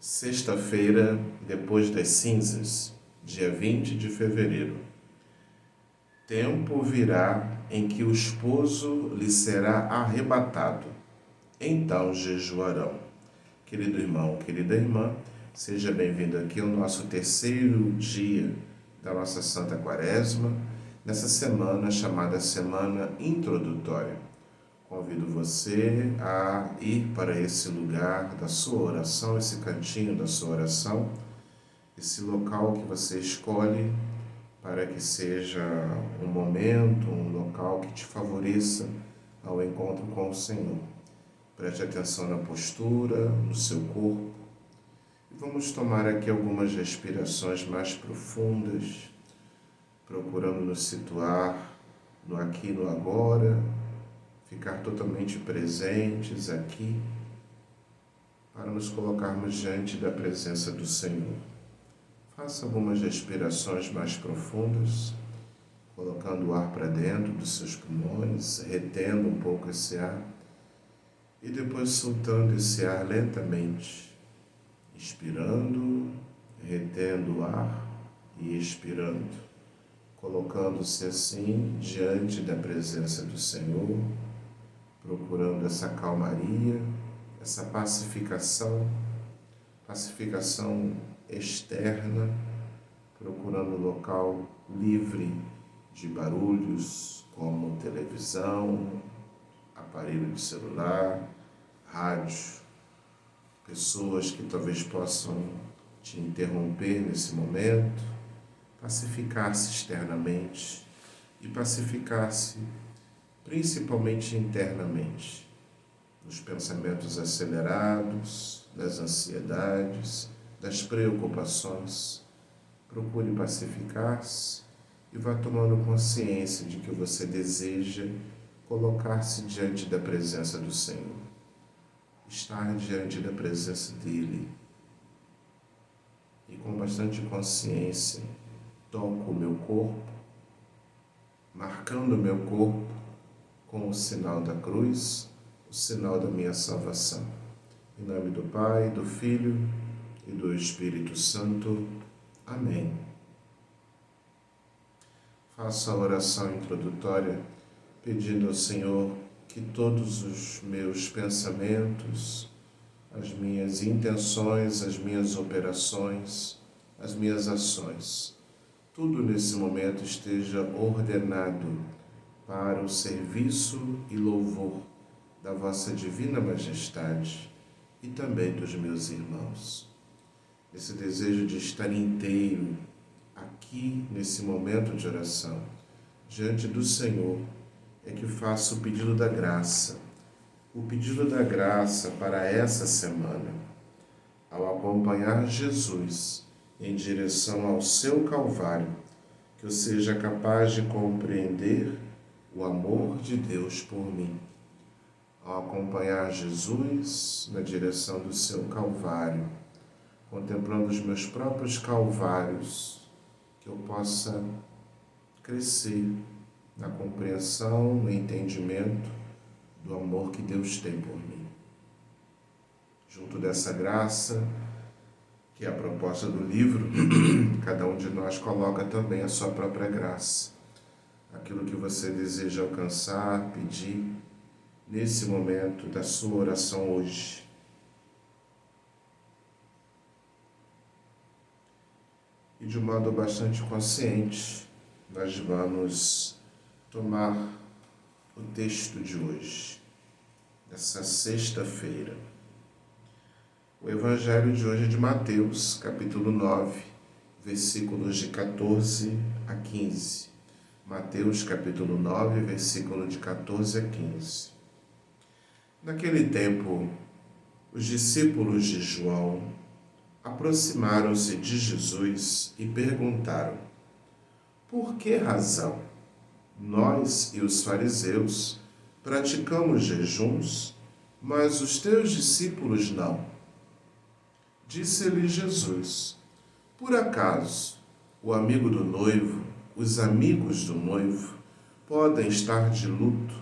Sexta-feira, depois das cinzas, dia 20 de fevereiro. Tempo virá em que o esposo lhe será arrebatado. Então jejuarão. Querido irmão, querida irmã, seja bem-vindo aqui ao nosso terceiro dia da nossa Santa Quaresma, nessa semana chamada Semana Introdutória. Convido você a ir para esse lugar da sua oração, esse cantinho da sua oração, esse local que você escolhe para que seja um momento, um local que te favoreça ao encontro com o Senhor. Preste atenção na postura, no seu corpo. E vamos tomar aqui algumas respirações mais profundas, procurando nos situar no aqui e no agora, ficar totalmente presentes aqui, para nos colocarmos diante da presença do Senhor. Faça algumas respirações mais profundas, colocando o ar para dentro dos seus pulmões, retendo um pouco esse ar e depois soltando esse ar lentamente, inspirando, retendo o ar e expirando, colocando-se assim diante da presença do Senhor, procurando essa calmaria, essa pacificação externa, procurando um local livre de barulhos como televisão, aparelho de celular, rádio, pessoas que talvez possam te interromper nesse momento. Pacificar-se externamente e pacificar-se principalmente internamente, nos pensamentos acelerados, das ansiedades, das preocupações. Procure pacificar-se e vá tomando consciência de que você deseja colocar-se diante da presença do Senhor, estar diante da presença dEle. E com bastante consciência, toco o meu corpo, marcando o meu corpo com o sinal da cruz, o sinal da minha salvação. Em nome do Pai, do Filho e do Espírito Santo. Amém. Faço a oração introdutória pedindo ao Senhor que todos os meus pensamentos, as minhas intenções, as minhas operações, as minhas ações, tudo nesse momento esteja ordenado para o serviço e louvor da vossa divina majestade e também dos meus irmãos. Esse desejo de estar inteiro aqui nesse momento de oração, diante do Senhor, é que faço o pedido da graça. O pedido da graça para essa semana, ao acompanhar Jesus em direção ao seu Calvário, que eu seja capaz de compreender o amor de Deus por mim. Ao acompanhar Jesus na direção do seu Calvário, contemplando os meus próprios calvários, que eu possa crescer na compreensão, no entendimento do amor que Deus tem por mim. Junto dessa graça, que é a proposta do livro, cada um de nós coloca também a sua própria graça. Aquilo que você deseja alcançar, pedir, nesse momento da sua oração hoje. E de um modo bastante consciente, nós vamos tomar o texto de hoje, dessa sexta-feira. O Evangelho de hoje é de Mateus, capítulo 9, versículos de 14 a 15. Mateus, capítulo 9, versículo de 14 a 15. Naquele tempo, os discípulos de João aproximaram-se de Jesus e perguntaram: por que razão nós e os fariseus praticamos jejuns, mas os teus discípulos não? Disse-lhe Jesus: por acaso o amigo do noivo, os amigos do noivo, podem estar de luto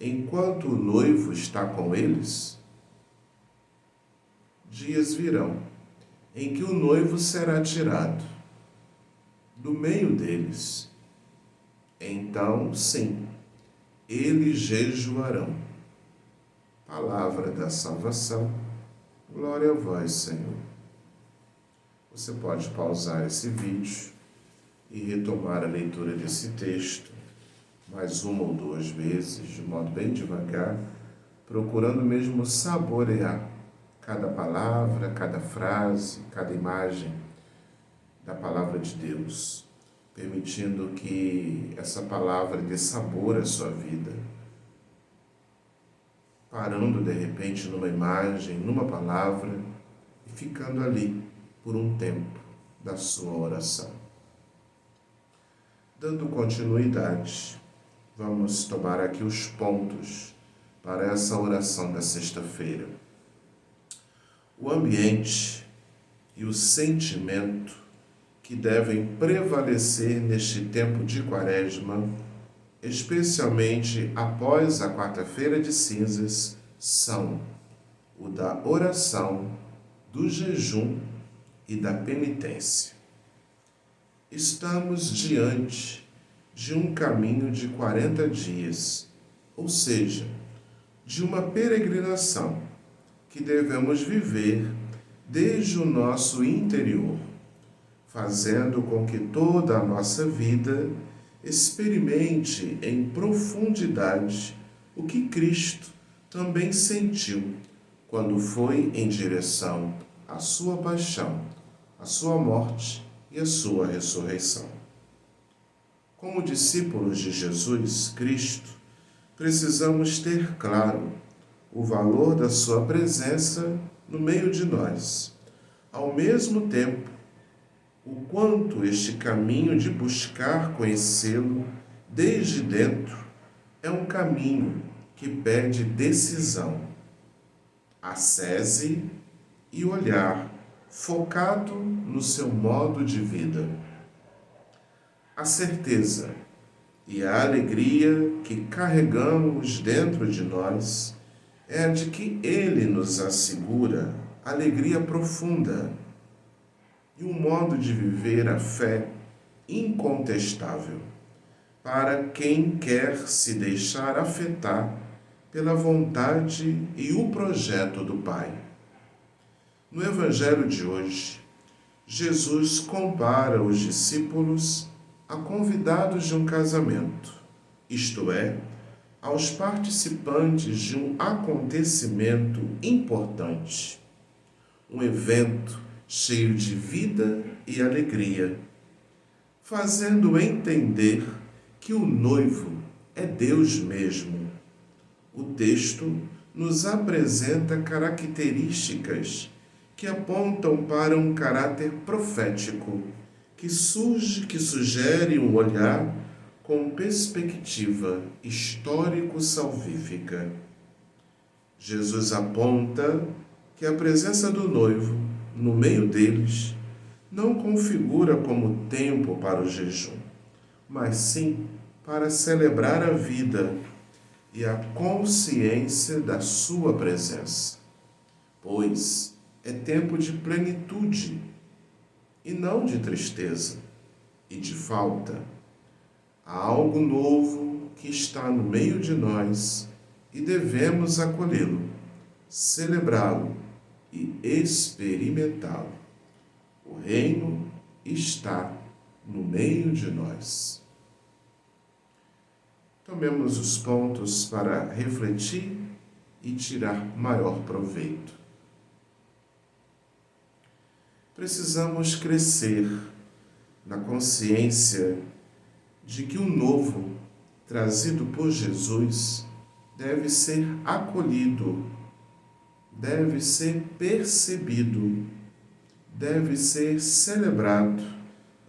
enquanto o noivo está com eles? Dias virão em que o noivo será tirado do meio deles. Então, sim, eles jejuarão. Palavra da salvação. Glória a vós, Senhor. Você pode pausar esse vídeo e retomar a leitura desse texto mais uma ou duas vezes, de modo bem devagar, procurando mesmo saborear cada palavra, cada frase, cada imagem da palavra de Deus, permitindo que essa palavra dê sabor à sua vida, parando de repente numa imagem, numa palavra e ficando ali por um tempo da sua oração. Dando continuidade, vamos tomar aqui os pontos para essa oração da sexta-feira. O ambiente e o sentimento que devem prevalecer neste tempo de Quaresma, especialmente após a quarta-feira de cinzas, são o da oração, do jejum e da penitência. Estamos diante de um caminho de 40 dias, ou seja, de uma peregrinação que devemos viver desde o nosso interior, fazendo com que toda a nossa vida experimente em profundidade o que Cristo também sentiu quando foi em direção à sua paixão, à sua morte e à sua ressurreição. Como discípulos de Jesus Cristo, precisamos ter claro o valor da sua presença no meio de nós. Ao mesmo tempo, o quanto este caminho de buscar conhecê-lo desde dentro é um caminho que pede decisão, ascese e olhar focado no seu modo de vida. A certeza e a alegria que carregamos dentro de nós é a de que Ele nos assegura alegria profunda e um modo de viver a fé incontestável para quem quer se deixar afetar pela vontade e o projeto do Pai. No Evangelho de hoje, Jesus compara os discípulos a convidados de um casamento, isto é, aos participantes de um acontecimento importante, um evento cheio de vida e alegria, fazendo entender que o noivo é Deus mesmo. O texto nos apresenta características que apontam para um caráter profético, que sugere um olhar com perspectiva histórico-salvífica. Jesus aponta que a presença do noivo no meio deles não configura como tempo para o jejum, mas sim para celebrar a vida e a consciência da sua presença, pois é tempo de plenitude e não de tristeza e de falta. Há algo novo que está no meio de nós e devemos acolhê-lo, celebrá-lo e experimentá-lo. O reino está no meio de nós. Tomemos os pontos para refletir e tirar maior proveito. Precisamos crescer na consciência de que o novo trazido por Jesus deve ser acolhido, deve ser percebido, deve ser celebrado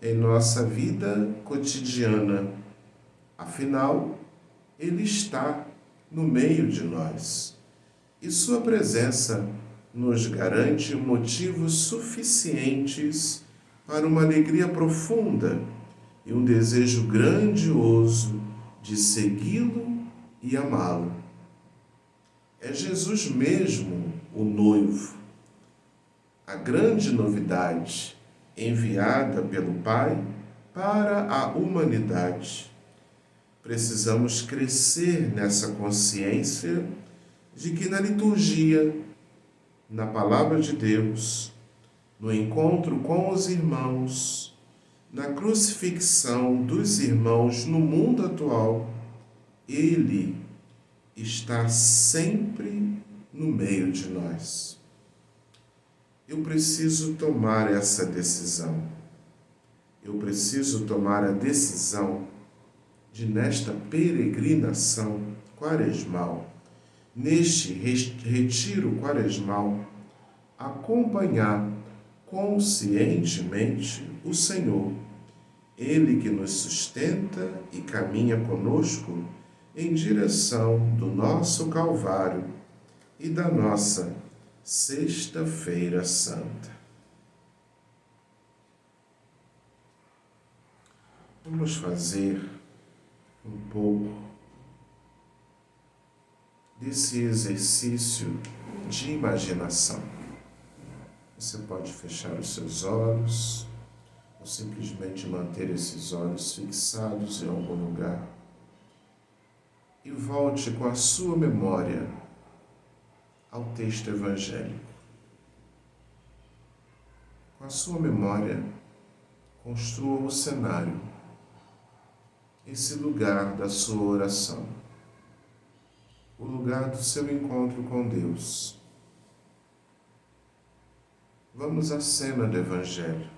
em nossa vida cotidiana. Afinal, Ele está no meio de nós e sua presença nos garante motivos suficientes para uma alegria profunda e um desejo grandioso de segui-lo e amá-lo. É Jesus mesmo o noivo. a grande novidade enviada pelo Pai para a humanidade. Precisamos crescer nessa consciência de que na liturgia, na palavra de Deus, no encontro com os irmãos, na crucifixão dos irmãos no mundo atual, Ele está sempre no meio de nós. Eu preciso tomar essa decisão. Eu preciso tomar a decisão de, nesta peregrinação quaresmal, neste retiro quaresmal, acompanhar conscientemente o Senhor, Ele que nos sustenta e caminha conosco em direção do nosso Calvário e da nossa Sexta-feira Santa. Vamos fazer um pouco desse exercício de imaginação. Você pode fechar os seus olhos ou simplesmente manter esses olhos fixados em algum lugar e volte com a sua memória ao texto evangélico. Com a sua memória, construa o cenário, esse lugar da sua oração, o lugar do seu encontro com Deus. Vamos à cena do Evangelho.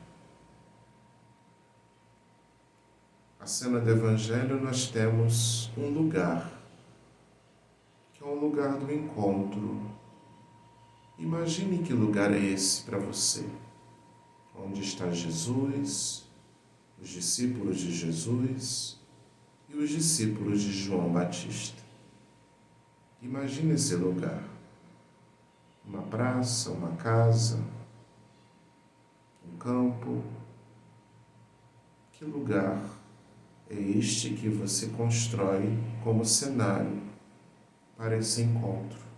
A cena do Evangelho nós temos um lugar, que é o lugar do encontro. Imagine que lugar é esse para você, onde está Jesus, os discípulos de Jesus e os discípulos de João Batista. Imagine esse lugar, uma praça, uma casa, um campo. Que lugar é este que você constrói como cenário para esse encontro?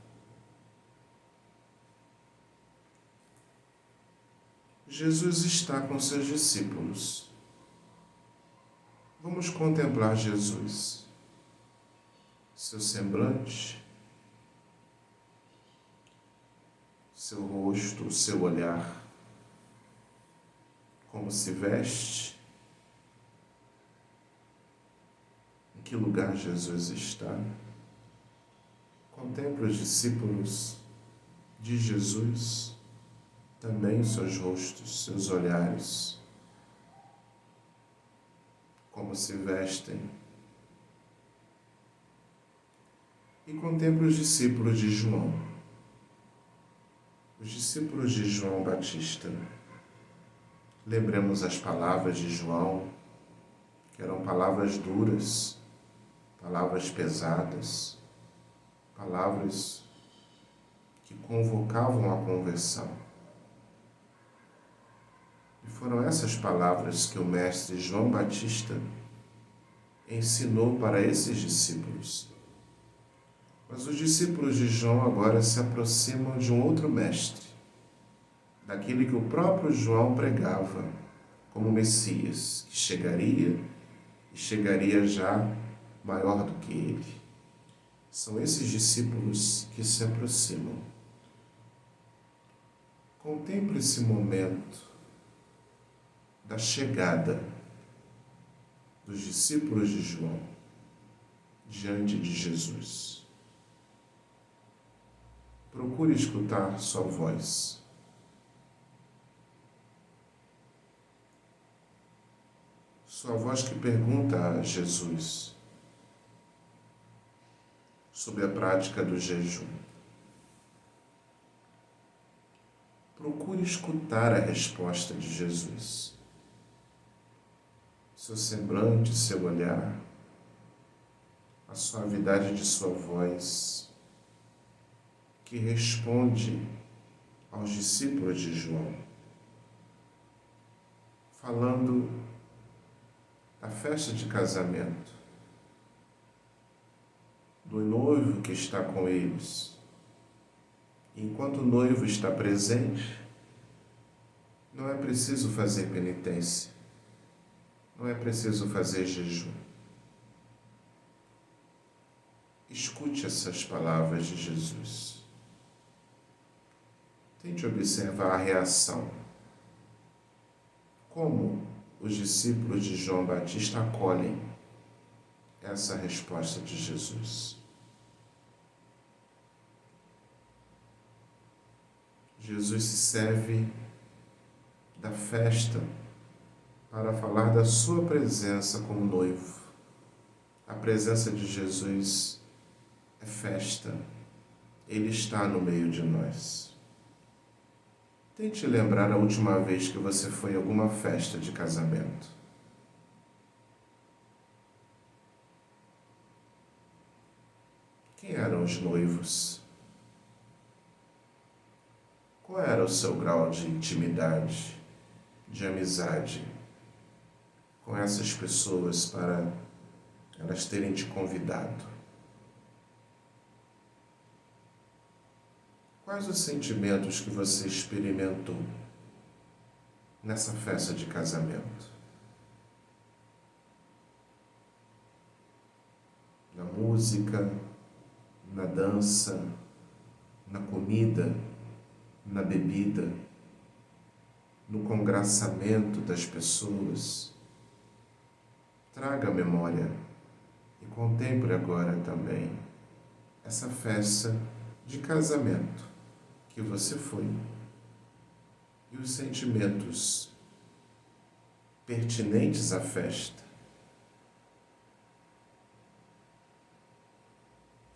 Jesus está com seus discípulos. Vamos contemplar Jesus, seu semblante, seu rosto, seu olhar, como se veste, em que lugar Jesus está. Contemple os discípulos de Jesus, também os seus rostos, seus olhares, como se vestem. E contemple os discípulos de João, os discípulos de João Batista. Lembremos as palavras de João, que eram palavras duras, palavras pesadas, palavras que convocavam a conversão. E foram essas palavras que o mestre João Batista ensinou para esses discípulos. Mas os discípulos de João agora se aproximam de um outro mestre, daquele que o próprio João pregava como Messias, que chegaria e chegaria já maior do que ele. São esses discípulos que se aproximam. Contemple esse momento da chegada dos discípulos de João diante de Jesus. Procure escutar sua voz. Sua voz que pergunta a Jesus sobre a prática do jejum. Procure escutar a resposta de Jesus. Seu semblante, seu olhar, a suavidade de sua voz, que responde aos discípulos de João, falando da festa de casamento, do noivo que está com eles. Enquanto o noivo está presente, Não é preciso fazer penitência. Não é preciso fazer jejum. Escute essas palavras de Jesus. Tente observar a reação. Como os discípulos de João Batista acolhem essa resposta de Jesus. Jesus se serve da festa para falar da sua presença como noivo. A presença de Jesus é festa. Ele está no meio de nós. Tente lembrar a última vez que você foi a alguma festa de casamento. Quem eram os noivos? Qual era o seu grau de intimidade, de amizade com essas pessoas para elas terem te convidado? Quais os sentimentos que você experimentou nessa festa de casamento? Na música, na dança, na comida, na bebida, no congraçamento das pessoas? Traga a memória e contemple agora também essa festa de casamento que você foi e os sentimentos pertinentes à festa.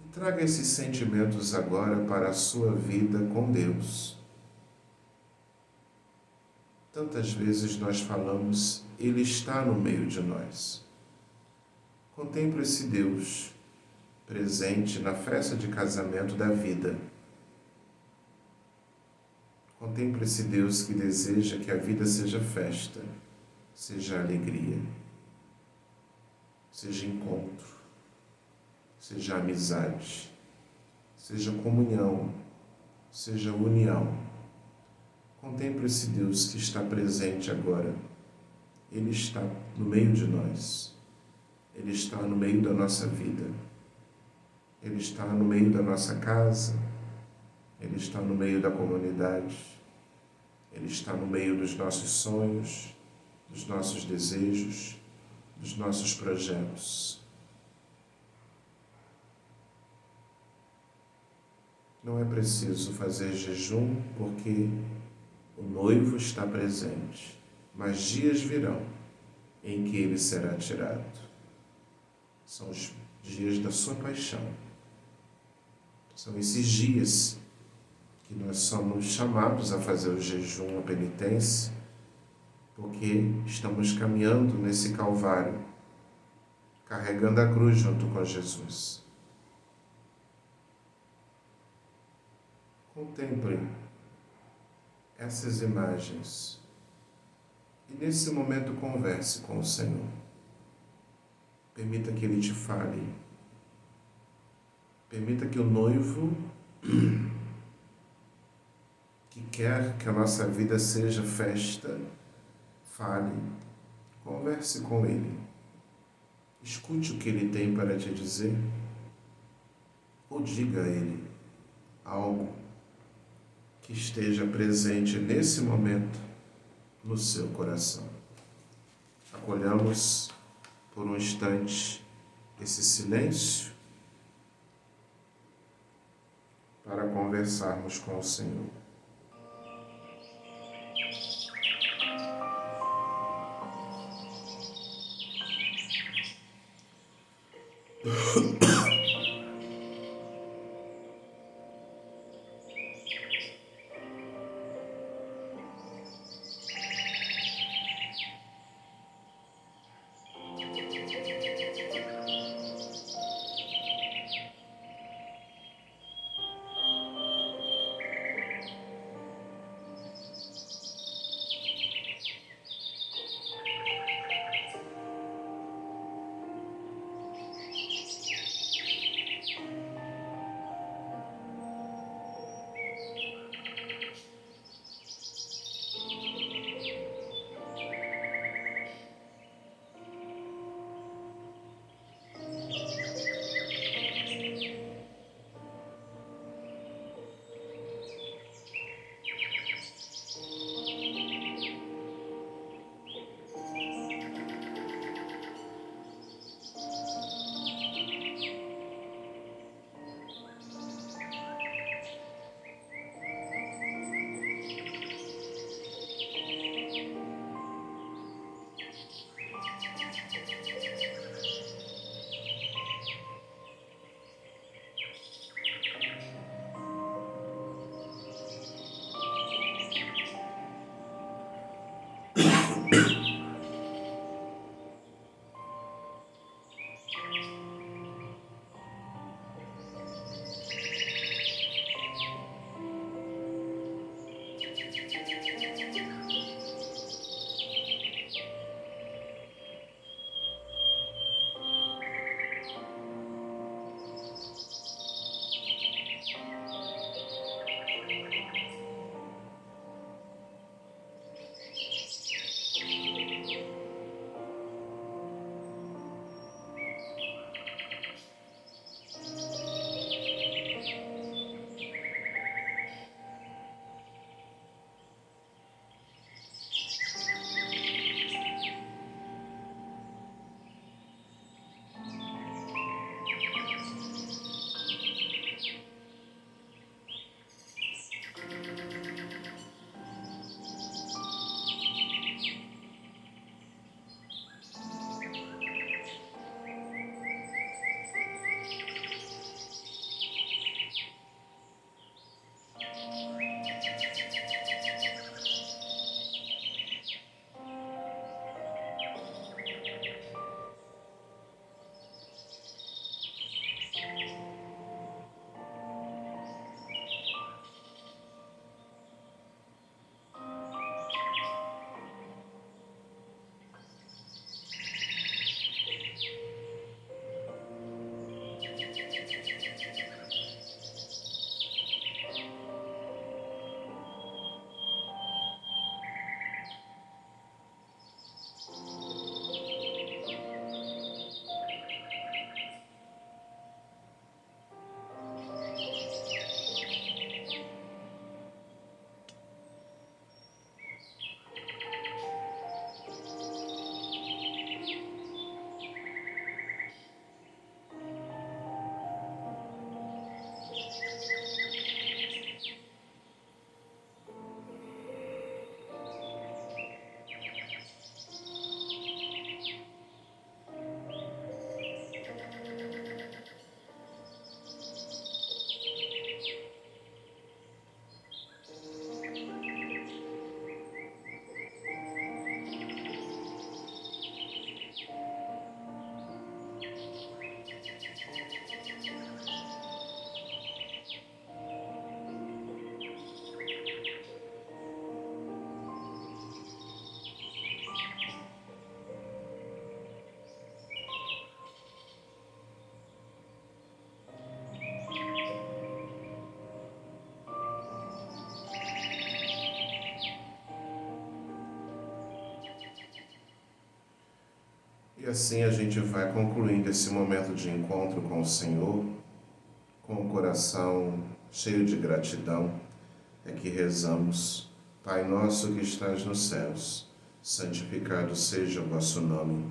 E traga esses sentimentos agora para a sua vida com Deus. Tantas vezes nós falamos, Ele está no meio de nós. Contemple esse Deus presente na festa de casamento da vida. Contemple esse Deus que deseja que a vida seja festa, seja alegria, seja encontro, seja amizade, seja comunhão, seja união. Contemple esse Deus que está presente agora. Ele está no meio de nós. Ele está no meio da nossa vida. Ele está no meio da nossa casa. Ele está no meio da comunidade. Ele está no meio dos nossos sonhos, dos nossos desejos, dos nossos projetos. Não é preciso fazer jejum porque o noivo está presente, mas dias virão em que ele será tirado. São os dias da sua paixão. São esses dias que nós somos chamados a fazer o jejum, a penitência, porque estamos caminhando nesse Calvário, carregando a cruz junto com Jesus. Contemple essas imagens e nesse momento converse com o Senhor. Permita que Ele te fale. Permita que o noivo que quer que a nossa vida seja festa, fale, converse com Ele. Escute o que Ele tem para te dizer ou diga a Ele algo que esteja presente nesse momento no seu coração. Acolhamos por um instante esse silêncio para conversarmos com o Senhor. E assim a gente vai concluindo esse momento de encontro com o Senhor, com o coração cheio de gratidão, é que rezamos: Pai nosso que estás nos céus, santificado seja o vosso nome.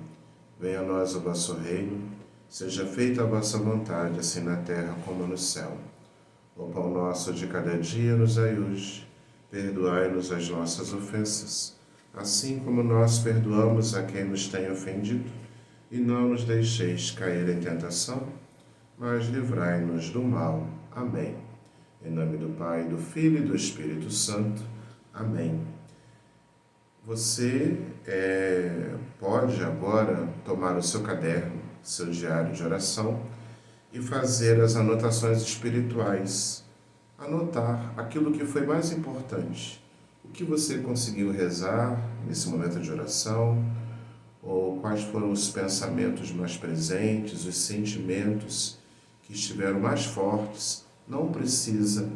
Venha a nós o vosso reino, seja feita a vossa vontade, assim na terra como no céu. O pão nosso de cada dia nos dai hoje, perdoai-nos as nossas ofensas, assim como nós perdoamos a quem nos tem ofendido, e não nos deixeis cair em tentação, mas livrai-nos do mal. Amém. Em nome do Pai, do Filho e do Espírito Santo. Amém. Você pode agora tomar o seu caderno, seu diário de oração e fazer as anotações espirituais. Anotar aquilo que foi mais importante. O que você conseguiu rezar nesse momento de oração, ou quais foram os pensamentos mais presentes, os sentimentos que estiveram mais fortes. Não precisa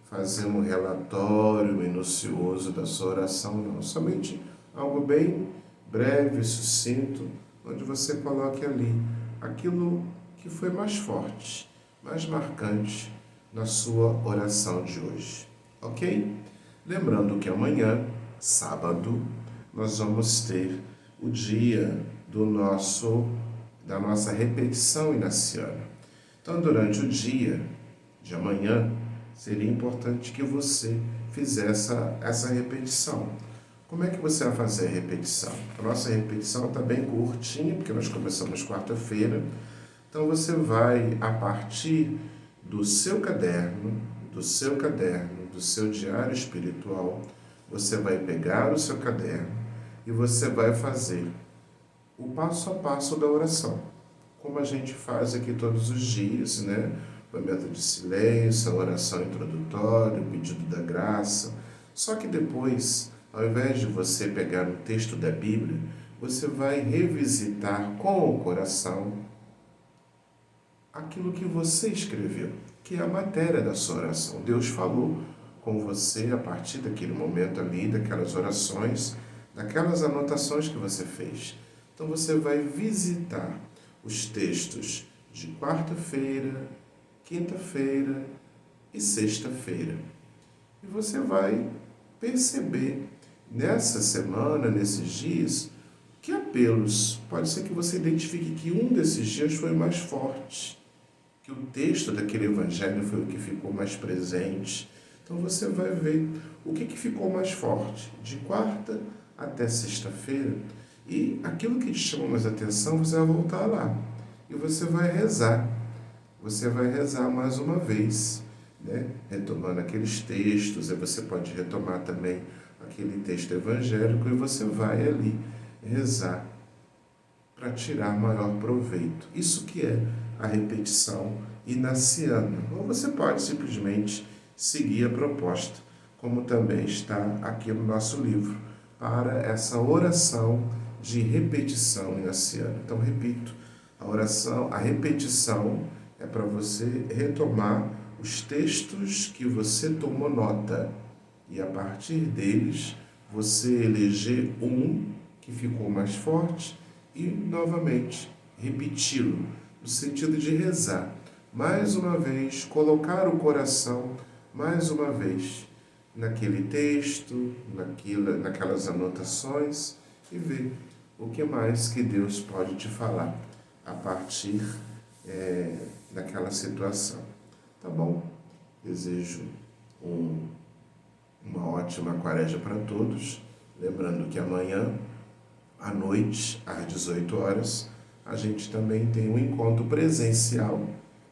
fazer um relatório minucioso da sua oração, não. Somente algo bem breve, sucinto, onde você coloque ali aquilo que foi mais forte, mais marcante na sua oração de hoje. Ok? Lembrando que amanhã, sábado, nós vamos ter o dia da nossa repetição inaciana. Então, durante o dia de amanhã, seria importante que você fizesse essa repetição. Como é que você vai fazer a repetição? A nossa repetição está bem curtinha, porque nós começamos quarta-feira. Então, você vai, a partir do seu caderno, do seu diário espiritual, você vai pegar o seu caderno e você vai fazer o passo a passo da oração, como a gente faz aqui todos os dias, né? O momento de silêncio, a oração introdutória, o pedido da graça, Só que depois, ao invés de você pegar um texto da Bíblia, você vai revisitar com o coração aquilo que você escreveu, que é a matéria da sua oração. Deus falou com você a partir daquele momento ali, daquelas orações, daquelas anotações que você fez. Então você vai visitar os textos de quarta-feira, quinta-feira e sexta-feira. E você vai perceber nessa semana, nesses dias, que apelos. Pode ser que você identifique que um desses dias foi mais forte, que o texto daquele evangelho foi o que ficou mais presente. Então você vai ver o que ficou mais forte, de quarta até sexta-feira. E aquilo que te chama mais atenção, você vai voltar lá. E você vai rezar. Você vai rezar mais uma vez, né? Retomando aqueles textos. Aí você pode retomar também aquele texto evangélico e você vai ali rezar para tirar maior proveito. Isso que é a repetição inaciana. Ou você pode simplesmente seguir a proposta, como também está aqui no nosso livro, para essa oração de repetição inaciana. Então, repito, a repetição é para você retomar os textos que você tomou nota e a partir deles você eleger um que ficou mais forte e novamente repeti-lo, no sentido de rezar mais uma vez, colocar o coração mais uma vez naquele texto, naquelas anotações e ver o que mais que Deus pode te falar a partir daquela situação. Tá bom? Desejo uma ótima quaresma para todos. Lembrando que amanhã, à noite, às 18 horas, a gente também tem um encontro presencial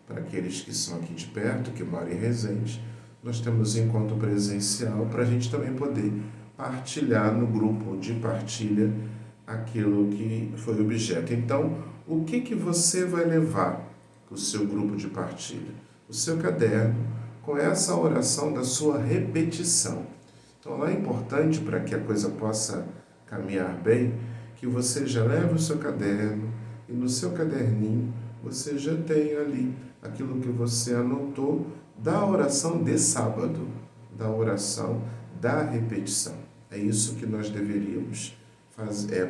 para aqueles que são aqui de perto, que moram em Resende. Nós temos um encontro presencial para a gente também poder partilhar no grupo de partilha aquilo que foi objeto. Então, o que você vai levar para o seu grupo de partilha? O seu caderno com essa oração da sua repetição. Então, lá é importante para que a coisa possa caminhar bem, que você já leve o seu caderno e no seu caderninho você já tem ali aquilo que você anotou da oração de sábado, da oração da repetição. É isso que nós deveríamos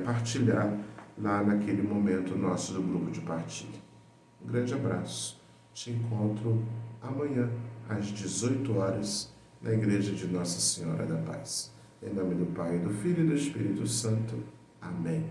partilhar lá naquele momento nosso do grupo de partilha. Um grande abraço. Te encontro amanhã às 18 horas na Igreja de Nossa Senhora da Paz. Em nome do Pai, do Filho e do Espírito Santo. Amém.